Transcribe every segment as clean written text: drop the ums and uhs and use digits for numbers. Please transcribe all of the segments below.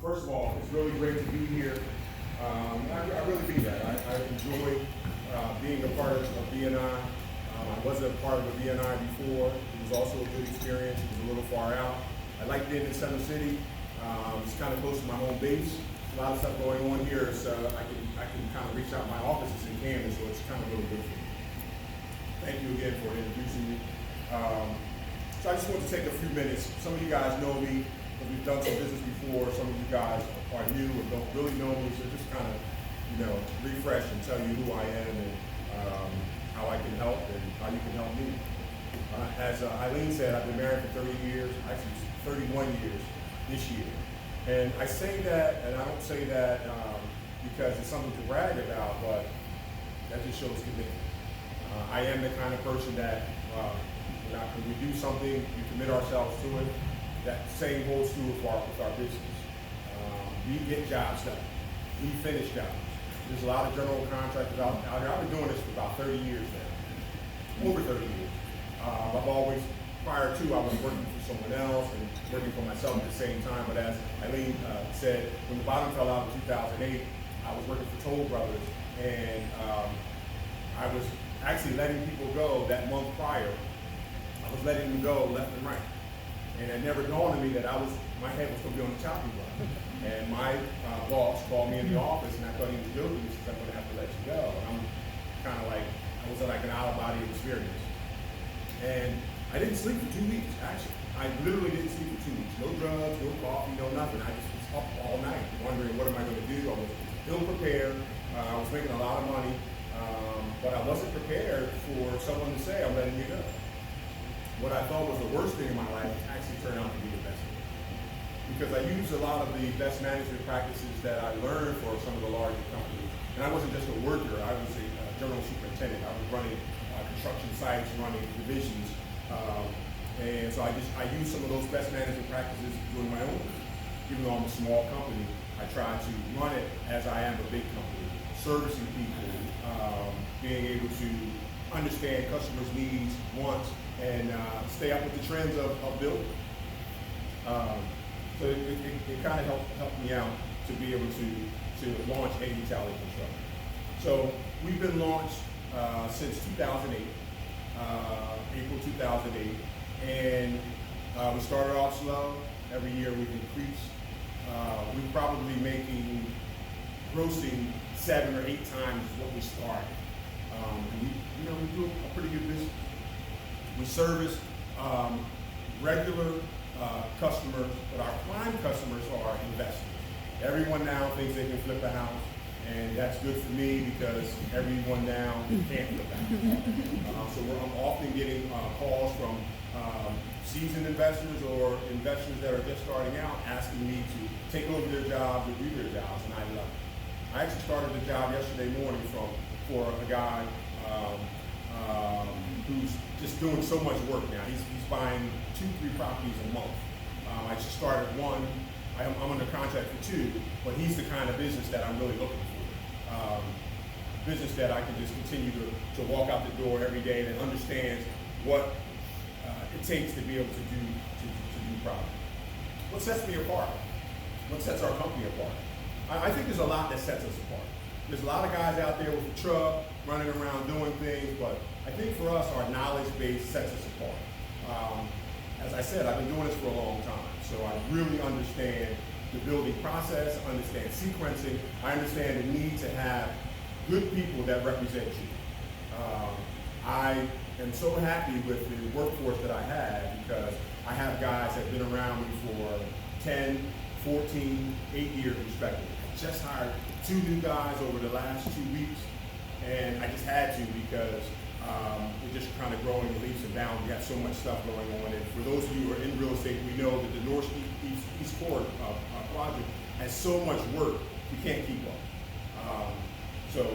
First of all, it's really great to be here. I really mean that. I enjoy being a part of BNI. I wasn't a part of a BNI before. It was also a good experience. It was a little far out. I like being in Center City. It's kind of close to my home base. A lot of stuff going on here, so I can kind of reach out. My office is in Camden, so it's kind of really good for me. Thank you again for introducing me. So I just want to take a few minutes. Some of you guys know me, because we've done some business before. Some of you guys are new or don't really know me, so just kind of, refresh and tell you who I am and how I can help and how you can help me. As Eileen said, I've been married for 30 years, actually 31 years this year. And I say that, and I don't say that because it's something to brag about, but that just shows commitment. I am the kind of person that when we do something, we commit ourselves to it. That same holds true with our business. We get jobs done. We finish jobs. There's a lot of general contractors out there. I've been doing this for about 30 years now, over 30 years. I've always, prior to, I was working for someone else and working for myself at the same time. But as Eileen said, when the bottom fell out in 2008, I was working for Toll Brothers, and I was actually letting people go that month prior. I was letting them go left and right. And it never dawned on me that my head was going to be on the chopping block. And my boss called me in the office, and I thought he was joking. He said, "I'm going to have to let you go." And I'm kind of like, I was like an out-of-body experience. And I didn't sleep for 2 weeks, actually. I literally didn't sleep for 2 weeks. No drugs, no coffee, no nothing. I just was up all night wondering, what am I going to do? I was ill-prepared. I was making a lot of money. But I wasn't prepared for someone to say, "I'm letting you go." What I thought was the worst thing in my life actually turned out to be the best thing. Because I used a lot of the best management practices that I learned for some of the larger companies. And I wasn't just a worker, I was a general superintendent. I was running construction sites, running divisions. And so I used some of those best management practices doing my own business. Even though I'm a small company, I try to run it as I am a big company, servicing people, being able to understand customers' needs, wants, and stay up with the trends of building. So it kind of helped me out to be able to launch E Talley Construction. So we've been launched since 2008, April 2008, and we started off slow. Every year we've increased. We're probably grossing 7 or 8 times what we started. And we do a pretty good business. We service regular customers, but our prime customers are investors. Everyone now thinks they can flip a house, and that's good for me because everyone now can't flip a house. So I'm often getting calls from seasoned investors or investors that are just starting out asking me to take over their jobs or do their jobs, and I love it. I actually started the job yesterday morning for a guy who's just doing so much work now. He's buying 2-3 properties a month. I just started one. I'm under contract for 2, but he's the kind of business that I'm really looking for. Business that I can just continue to walk out the door every day and understands what it takes to be able to do property. What sets me apart? What sets our company apart? I think there's a lot that sets us apart. There's a lot of guys out there with a truck, running around doing things, but I think for us, our knowledge base sets us apart. As I said, I've been doing this for a long time, so I really understand the building process, understand sequencing, I understand the need to have good people that represent you. I am so happy with the workforce that I have because I have guys that have been around me for 10, 14, 8 years respectively. I just hired 2 new guys over the last 2 weeks, and I just had to because we're just kind of growing in leaps and bounds. We have so much stuff going on, and for those of you who are in real estate, we know that the Northeast Corridor project has so much work, we can't keep up. So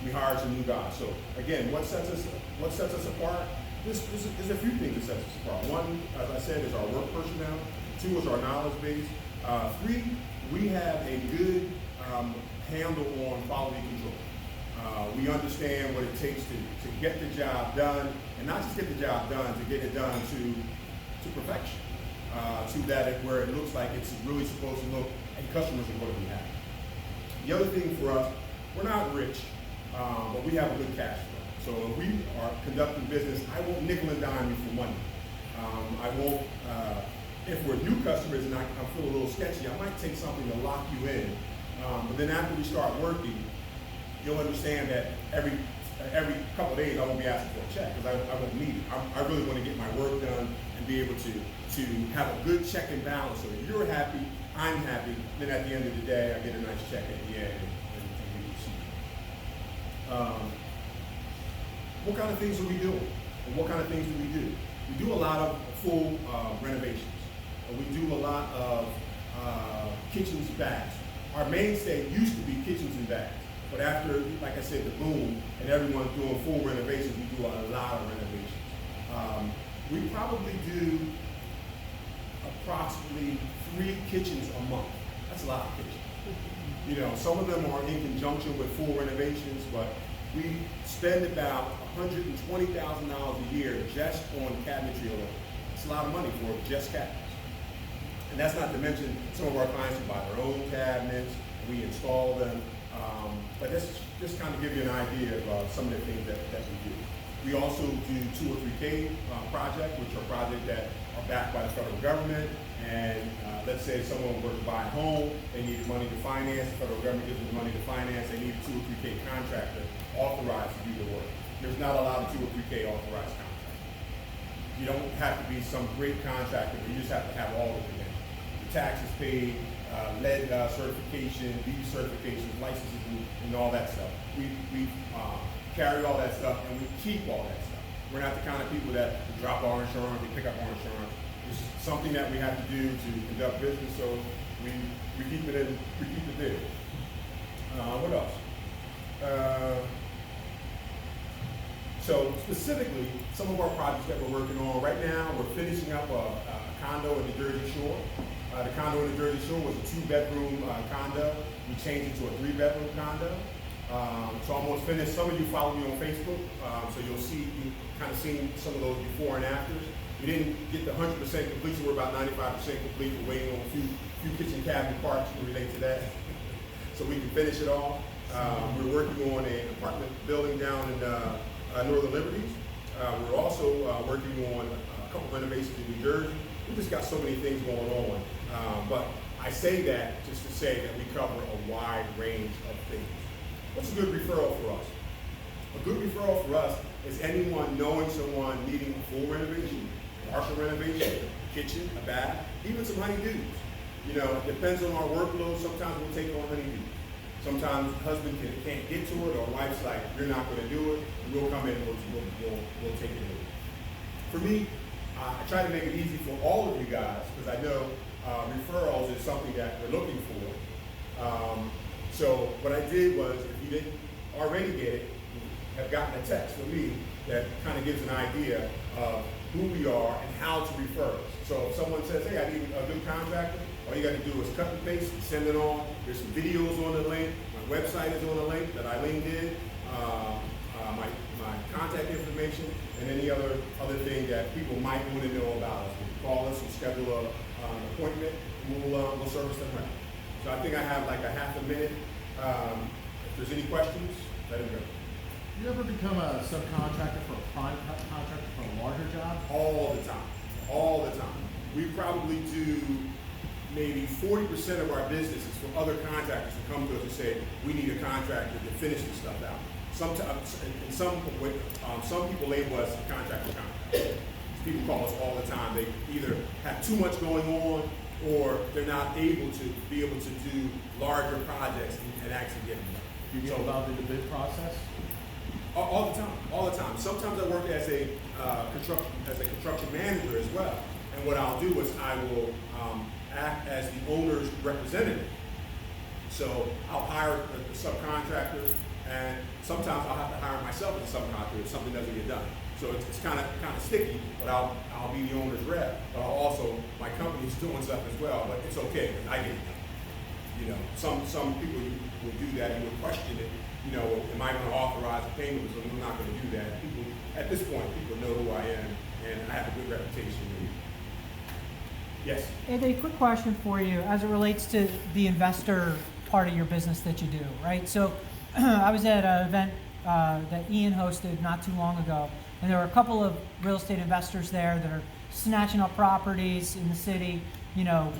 we hired some new guys. So again, what sets us apart? There's a few things that sets us apart. One, as I said, is our work personnel. 2 is our knowledge base. 3, we have a good handle on quality control. We understand what it takes to get the job done, and not just get the job done, to get it done to perfection. to that where it looks like it's really supposed to look, and customers are going to be happy. The other thing for us, we're not rich, but we have a good cash flow. So when we are conducting business, I won't nickel and dime you for money. I won't, if we're new customers and I feel a little sketchy, I might take something to lock you in. But then after we start working, you'll understand that every couple of days I won't be asking for a check because I won't need it. I really want to get my work done and be able to have a good check and balance so that you're happy, I'm happy, then at the end of the day I get a nice check at the end and we receive. What kind of things are we doing? And what kind of things do we do? We do a lot of full renovations. We do a lot of kitchens, baths. Our mainstay used to be kitchens and baths, but after, like I said, the boom and everyone's doing full renovations, we do a lot of renovations. We probably do approximately 3 kitchens a month. That's a lot of kitchens. You know, some of them are in conjunction with full renovations, but we spend about $120,000 a year just on cabinetry alone. It's a lot of money for just cabinets. And that's not to mention some of our clients who buy their own cabinets, we install them. But this just kind of give you an idea of some of the things that we do. We also do 2 or 3K projects, which are projects that are backed by the federal government. And let's say someone were to buy a home, they needed money to finance, the federal government gives them money to finance, they need a 2 or 3K contractor authorized to do the work. There's not a lot of 2 or 3K authorized contractors. You don't have to be some great contractor, but you just have to have all of the credentials. The taxes paid, lead certification, B certifications, licenses, and all that stuff. We carry all that stuff and we keep all that stuff. We're not the kind of people that drop our insurance, we pick up our insurance. It's something that we have to do to conduct business, so we keep it in, we keep it there. What else? So specifically, some of our projects that we're working on right now, we're finishing up a condo in the Jersey Shore. The condo in the Jersey Shore was a 2-bedroom condo. We changed it to a 3-bedroom condo. So almost finished. Some of you follow me on Facebook, so you'll see, you kind of seen some of those before and afters. We didn't get the 100% completion. We're about 95% complete. We're waiting on a few kitchen cabinet parts to relate to that, so we can finish it all. We're working on an apartment building down in Northern Liberties. We're also working on a couple renovations in New Jersey. We just got so many things going on. But I say that just to say that we cover a wide range of things. What's a good referral for us? A good referral for us is anyone knowing someone needing a full renovation, partial renovation, a kitchen, a bath, even some honeydews. You know, it depends on our workload. Sometimes we'll take on honeydews. Sometimes husband can't get to it, or wife's like, you're not going to do it, and we'll come in and we'll take it over. For me, I try to make it easy for all of you guys, because I know referrals is something that we're looking for. So what I did was, if you didn't already get it, have gotten a text from me that kind of gives an idea of who we are and how to refer us. So if someone says, hey, I need a good contractor, all you got to do is cut and paste and send it on. There's some videos on the link. My website is on the link that Eileen did. My contact information, and any other thing that people might want to know about us. You can call us and schedule an appointment, and we'll service them right. So I think I have like a half a minute. If there's any questions, let them go. You ever become a subcontractor for a prime contractor for a larger job? All the time. All the time. We probably do maybe 40% of our business is for other contractors who come to us and say, we need a contractor to finish this stuff out. Sometimes, and some people label us contractor. People call us all the time. They either have too much going on, or they're not able to be able to do larger projects and actually get them done. Do you get involved in the bid process? All the time, all the time. Sometimes I work as a construction manager as well. And what I'll do is I will act as the owner's representative. So I'll hire the subcontractor, and sometimes I'll have to hire myself as a subcontractor if something doesn't get done. So it's kind of sticky, but I'll be the owner's rep. But I'll also, my company's doing stuff as well, but it's okay because I get it done. You know, some people will do that. You will question it. You know, am I going to authorize a payment? So I'm not going to do that. People, at this point, people know who I am, and I have a good reputation with you. Yes. Anthony, quick question for you as it relates to the investor part of your business that you do, right? So I was at an event that Ian hosted not too long ago, and there were a couple of real estate investors there that are snatching up properties in the city, you know,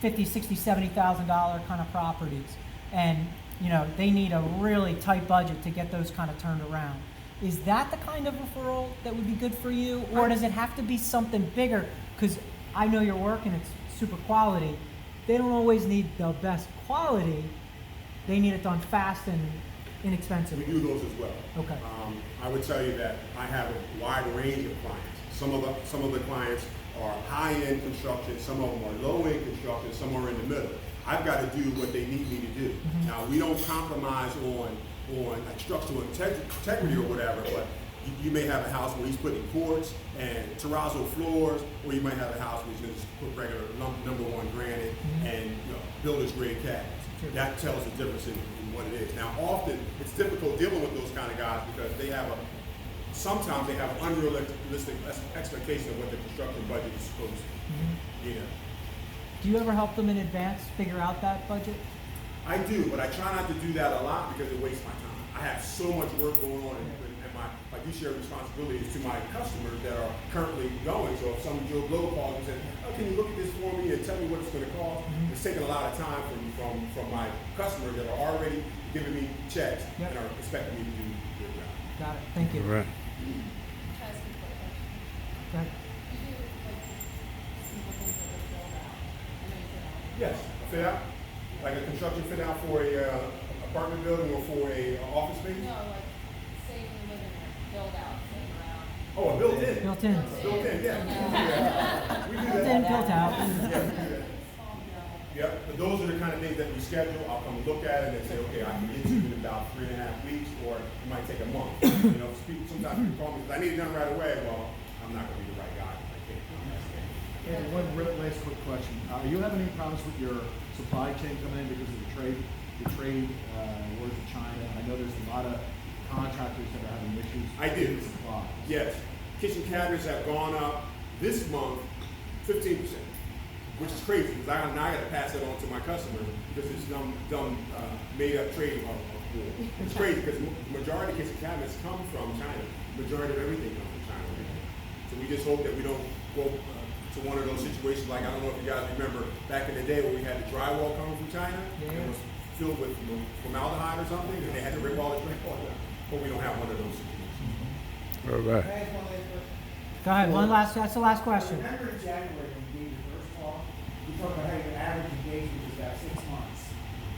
$50,000, $60,000, $70,000 kind of properties. And, you know, they need a really tight budget to get those kind of turned around. Is that the kind of referral that would be good for you? Or does it have to be something bigger? Because I know your work and it's super quality. They don't always need the best quality. They need it done fast and inexpensive. We do those as well. Okay. I would tell you that I have a wide range of clients. Some of the clients are high-end construction, some of them are low-end construction, some are in the middle. I've got to do what they need me to do. Mm-hmm. Now, we don't compromise on structural integrity or whatever, but you may have a house where he's putting quartz and terrazzo floors, or you might have a house where he's going to just put regular number one granite and builder's grade cabinets. That tells the difference in what it is. Now, often it's difficult dealing with those kind of guys because sometimes they have unrealistic expectation of what the construction budget is supposed to be. Do you ever help them in advance figure out that budget? I do, but I try not to do that a lot because it wastes my time. I have so much work going on, and my fiduciary responsibility is to my customers that are currently going. So if some Joe Blow calls and says, "Oh, can you look at this for me and tell me what it's going to cost?" It's taking a lot of time from my customers that are already giving me checks and are expecting me to do their job. Got it. Thank you. Right. Go ahead. Yes, a fit out, like a construction fit out for a apartment building or for a office space. No, like, say we live in a build out, say around. Oh, a built-in. Built-in. Built-in, yeah. We do that. Built-in, built out. Yeah, we do that. Yep, but those are the kind of things that we schedule. I'll come look at it and say, okay, I can get you in about 3.5 weeks, or it might take a month. Sometimes people call me because I need it done right away. Well, I'm not going to be the right guy if I can't. And one last quick question. Are you having any problems with your supply chain coming in because of the trade wars with China? I know there's a lot of contractors that are having issues I do. with supplies. Yes, kitchen cabinets have gone up this month 15%, which is crazy because I got to pass that on to my customers because it's made up trading war. It's crazy because the majority of kitchen cabinets come from China. The majority of everything comes from China. So we just hope that we don't go to one of those situations like, I don't know if you guys remember back in the day where we had the drywall coming from China. Yeah. It was filled with formaldehyde or something and they had to rip all the drywall out. But we don't have one of those situations. All right. Go ahead. That's the last question. Remember in January when you gave your first talk, you talked about how your average engagement was about 6 months.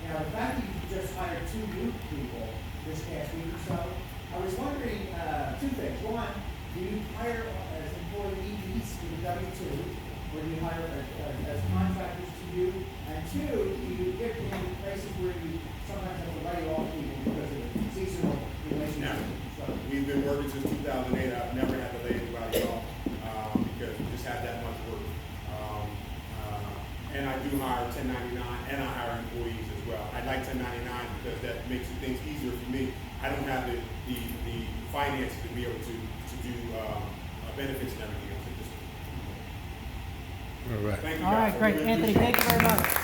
Now the fact that you just hired 2 new people this past week or so, I was wondering 2 things. One, do you hire as employees with W-2, or do you hire as contractors to you? And 2, do you get in places where you sometimes have to lay off people because of the seasonal relationship? We've been working since 2008. I've never had to lay anybody off because we just had that much work. And I do hire 1099 and I hire employees as well. I like 1099 because that makes things easier for me. I don't have the finances to be able to do benefits and everything else at this point. All right. Thank you All guys. right, I great. really Anthony, appreciate thank you very much.